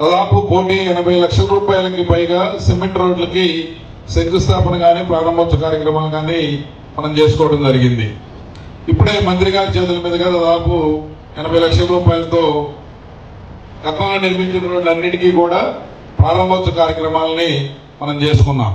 దాదాపు 1,80 లక్షల రూపాయలకి పైగా సిమెంట్ రోడ్లకి శంకుస్థాపన కానీ ప్రారంభోత్సవ కార్యక్రమాలు కానీ మనం చేసుకోవడం జరిగింది. ఇప్పుడే మంత్రి గారి చేతుల మీదుగా దాదాపు 80 లక్షల రూపాయలతో గతంలో నిర్మించిన రోడ్లన్నిటికీ కూడా ప్రారంభోత్సవ కార్యక్రమాలని మనం చేసుకున్నాం.